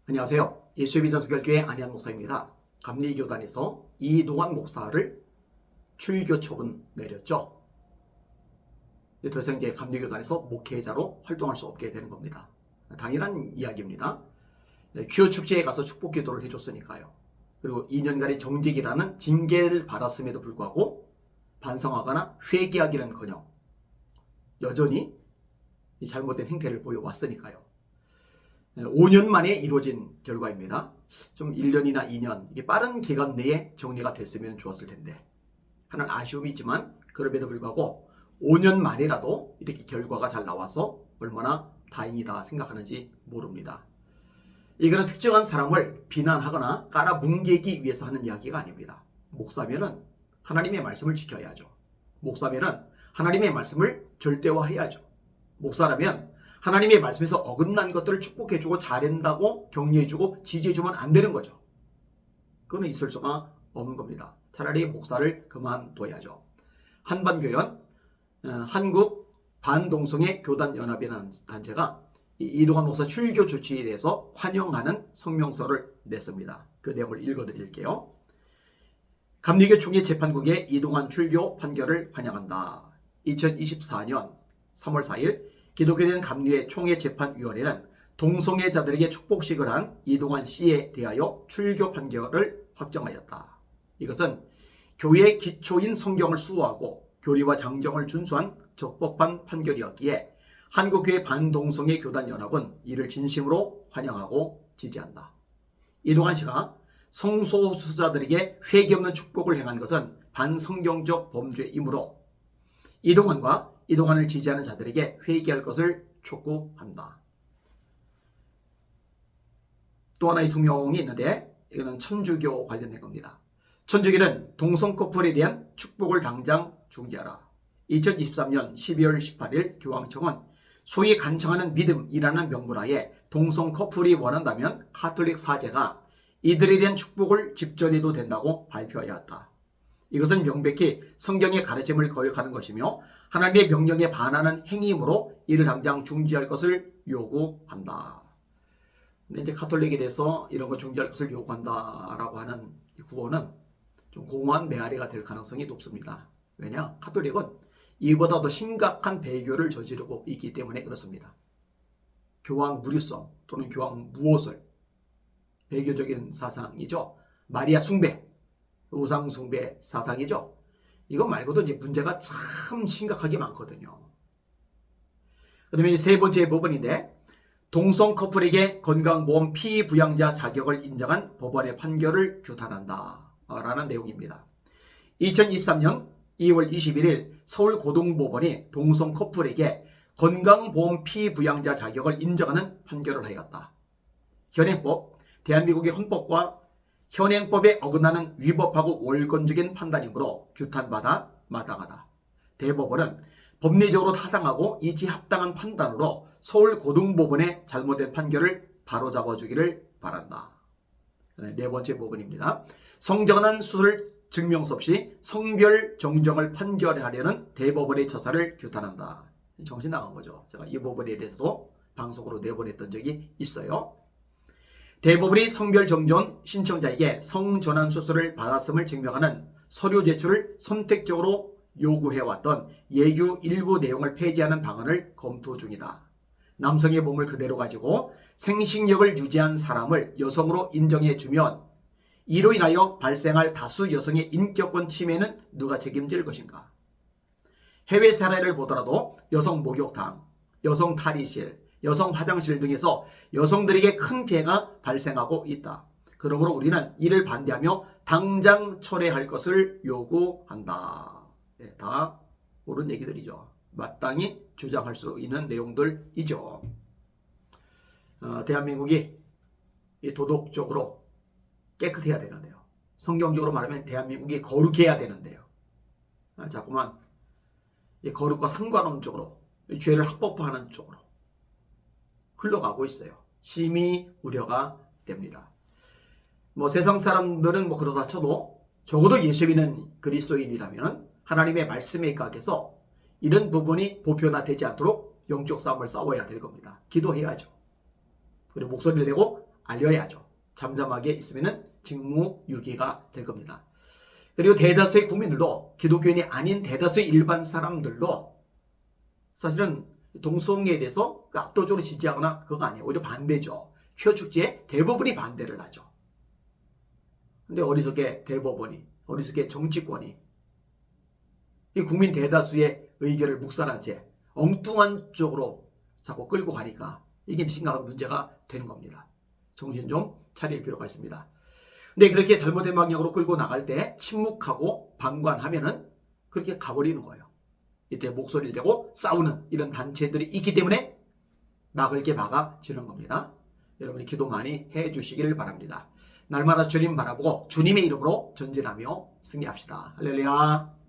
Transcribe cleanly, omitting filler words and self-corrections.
안녕하세요. 예수의 믿음 선교회 안희한 목사입니다. 감리교단에서 이동환 목사를 출교 처분 내렸죠. 더 이상 이제 감리교단에서 목회자로 활동할 수 없게 되는 겁니다. 당연한 이야기입니다. 큐어 축제에 가서 축복 기도를 해줬으니까요. 그리고 2년간의 정직이라는 징계를 받았음에도 불구하고 반성하거나 회개하기는커녕 여전히 이 잘못된 행태를 보여왔으니까요. 5년 만에 이루어진 결과입니다. 좀 1년이나 2년, 이게 빠른 기간 내에 정리가 됐으면 좋았을 텐데 하는 아쉬움이 있지만 그럼에도 불구하고 5년 만이라도 이렇게 결과가 잘 나와서 얼마나 다행이다 생각하는지 모릅니다. 이거는 특정한 사람을 비난하거나 깔아뭉개기 위해서 하는 이야기가 아닙니다. 목사면은 하나님의 말씀을 지켜야죠. 목사면은 하나님의 말씀을 절대화해야죠. 목사라면 하나님의 말씀에서 어긋난 것들을 축복해주고 잘한다고 격려해주고 지지해주면 안 되는 거죠. 그거는 있을 수가 없는 겁니다. 차라리 목사를 그만둬야죠. 한반교연, 한국 반동성애 교단연합이라는 단체가 이동환 목사 출교 조치에 대해서 환영하는 성명서를 냈습니다. 그 내용을 읽어드릴게요. 감리교 총회 재판국의 이동환 출교 판결을 환영한다. 2024년 3월 4일 기독교인 감리회 총회재판위원회는 동성애자들에게 축복식을 한 이동환 씨에 대하여 출교 판결을 확정하였다. 이것은 교회의 기초인 성경을 수호하고 교리와 장정을 준수한 적법한 판결이었기에 한국교회 반동성애 교단연합은 이를 진심으로 환영하고 지지한다. 이동환 씨가 성소수자들에게 회개 없는 축복을 행한 것은 반성경적 범죄이므로 이동환을 지지하는 자들에게 회개할 것을 촉구한다. 또 하나의 성명이 있는데 이거는 천주교 관련된 겁니다. 천주교는 동성 커플에 대한 축복을 당장 중지하라. 2023년 12월 18일 교황청은 소위 간청하는 믿음이라는 명분하에 동성 커플이 원한다면 가톨릭 사제가 이들에 대한 축복을 집전해도 된다고 발표하였다. 이것은 명백히 성경의 가르침을 거역하는 것이며 하나님의 명령에 반하는 행위이므로 이를 당장 중지할 것을 요구한다. 근데 이제 가톨릭에 대해서 이런 거 중지할 것을 요구한다라고 하는 이 구호는 좀 공허한 메아리가 될 가능성이 높습니다. 왜냐? 가톨릭은 이보다 더 심각한 배교를 저지르고 있기 때문에 그렇습니다. 교황 무류성 또는 교황 무호설, 배교적인 사상이죠. 마리아 숭배, 우상 숭배 사상이죠. 이거 말고도 이제 문제가 참 심각하게 많거든요. 그다음에 세 번째 부분인데 동성 커플에게 건강보험 피부양자 자격을 인정한 법원의 판결을 규탄한다 라는 내용입니다. 2023년 2월 21일 서울고등법원이 동성 커플에게 건강보험 피부양자 자격을 인정하는 판결을 하였다. 현행법, 대한민국의 헌법과 현행법에 어긋나는 위법하고 월권적인 판단이므로 규탄받아 마땅하다. 대법원은 법리적으로 타당하고 이치합당한 판단으로 서울고등법원의 잘못된 판결을 바로잡아주기를 바란다. 네 번째 부분입니다. 성정한 수술 증명서 없이 성별 정정을 판결하려는 대법원의 처사를 규탄한다. 정신 나간 거죠. 제가 이 부분에 대해서도 방송으로 내보냈던 적이 있어요. 대법원이 성별 정전 신청자에게 성전환 수술을 받았음을 증명하는 서류 제출을 선택적으로 요구해왔던 예규 일부 내용을 폐지하는 방안을 검토 중이다. 남성의 몸을 그대로 가지고 생식력을 유지한 사람을 여성으로 인정해주면 이로 인하여 발생할 다수 여성의 인격권 침해는 누가 책임질 것인가? 해외 사례를 보더라도 여성 목욕탕, 여성 탈의실, 여성 화장실 등에서 여성들에게 큰 피해가 발생하고 있다. 그러므로 우리는 이를 반대하며 당장 철회할 것을 요구한다. 네, 다 옳은 얘기들이죠. 마땅히 주장할 수 있는 내용들이죠. 대한민국이 도덕적으로 깨끗해야 되는데요. 성경적으로 말하면 대한민국이 거룩해야 되는데요. 자꾸만 거룩과 상관없는 쪽으로 죄를 합법화하는 쪽으로 흘러가고 있어요. 심히 우려가 됩니다. 세상 사람들은 그러다 쳐도 적어도 예수 믿는 그리스도인이라면 하나님의 말씀에 입각해서 이런 부분이 보편화되지 않도록 영적 싸움을 싸워야 될 겁니다. 기도해야죠. 그리고 목소리를 내고 알려야죠. 잠잠하게 있으면 직무유기가 될 겁니다. 그리고 대다수의 국민들도, 기독교인이 아닌 대다수의 일반 사람들도 사실은 동성애에 대해서 압도적으로 지지하거나 그거 아니에요. 오히려 반대죠. 퀴어 축제에 대부분이 반대를 하죠. 근데 어리석게 대법원이, 어리석게 정치권이 이 국민 대다수의 의견을 묵살한 채 엉뚱한 쪽으로 자꾸 끌고 가니까 이게 심각한 문제가 되는 겁니다. 정신 좀 차릴 필요가 있습니다. 근데 그렇게 잘못된 방향으로 끌고 나갈 때 침묵하고 방관하면은 그렇게 가버리는 거예요. 이때 목소리를 내고 싸우는 이런 단체들이 있기 때문에 막을 게 막아지는 겁니다. 여러분이 기도 많이 해주시길 바랍니다. 날마다 주님 바라보고 주님의 이름으로 전진하며 승리합시다. 할렐루야.